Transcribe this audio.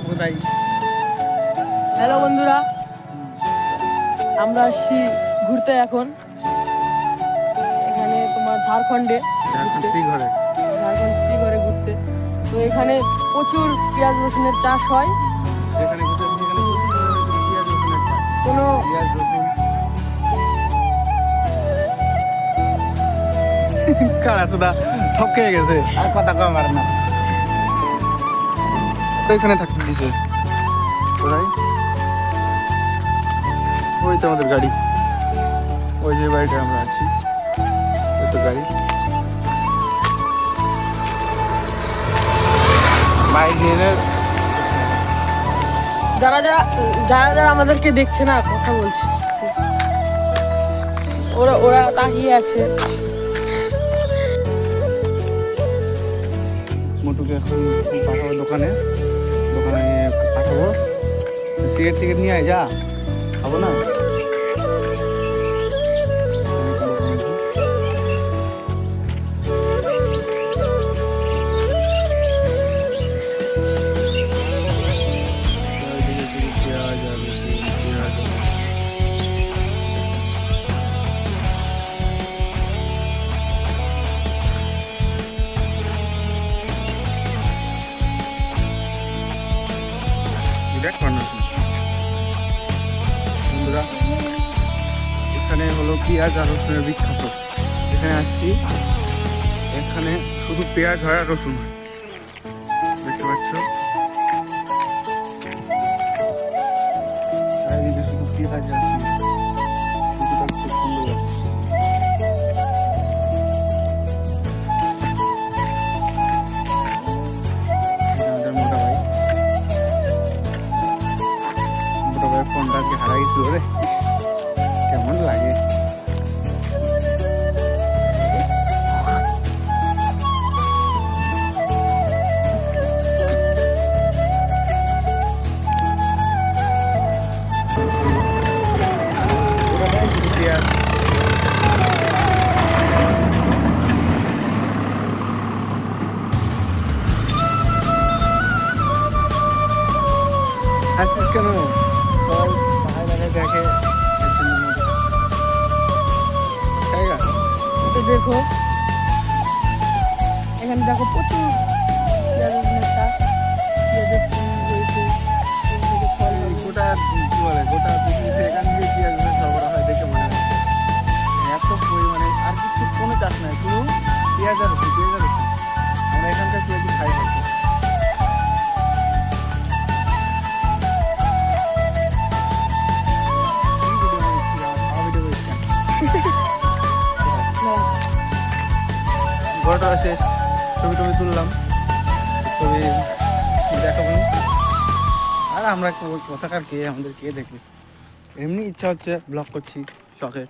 কোথায়? হ্যালো বন্ধুরা, আমরা আসছি ঘুরতে এখন। এখানে তোমার ঝাড়খণ্ডে শ্রীঘরে ঘুরতে। তো এখানে প্রচুর পেঁয়াজ রসুনের চাষ হয়। সেখানে পেঁয়াজ রসুনের চাষ। কোনো পেঁয়াজ রসুন কারা সুদা ঠকে গেছে, আর কথা কম আর না। এখানে থাকতে দিছে কোথায়? ওই তো আমাদের গাড়ি, ওই যে বাড়িটা আমরা আছি, ওই তো গাড়ি। বাইক নিয়ে যারা যারা যারা যারা আমাদেরকে দেখছে না, কথা বলছে, ওরা ওরা তাকিয়ে আছে। মোটুকে এখন পাঠাবো দোকানে পাঠাবো। সিগারেট টিকিট নিয়ে আয়, যা খাবো না। বন্ধুরা, এখানে হলো পেঁয়াজ আর রসুনের বিখ্যাত। এখানে আসছি, এখানে শুধু পেঁয়াজ হয় আর রসুন হয়, দেখতে পাচ্ছ। চারিদিকে শুধু পেঁয়াজ আর শুধুটা খুব সুন্দর লাগছে। ফোনটাকে হারাই গেছিল রে, কেমন লাগে। আসছিস কেন? দেখে দেখো এখানে, দেখো প্রচুর পেঁয়াজ রসুনের চাষ। পেঁয়াজের ফুল রয়েছে, ফল গোটা কি বলে, গোটা পৃথিবীতে এখান দিয়ে পেঁয়াজ রসুন সরবরাহ হয় দেখে মনে হয়। এত পরিমাণে আর কিছু কোনো চাষ নাই, শুধু পেঁয়াজ আর রসুন, পেঁয়াজ আর রসুন। আমরা এখানকার পেঁয়াজ খাই হয়তো। ঘরটা শেষ, ছবি টবি তুললাম, ছবি দেখাবো। আর আমরা কোথাকার কে, আমাদের কে দেখবে, এমনি ইচ্ছা হচ্ছে ব্লগ করছি, শখে।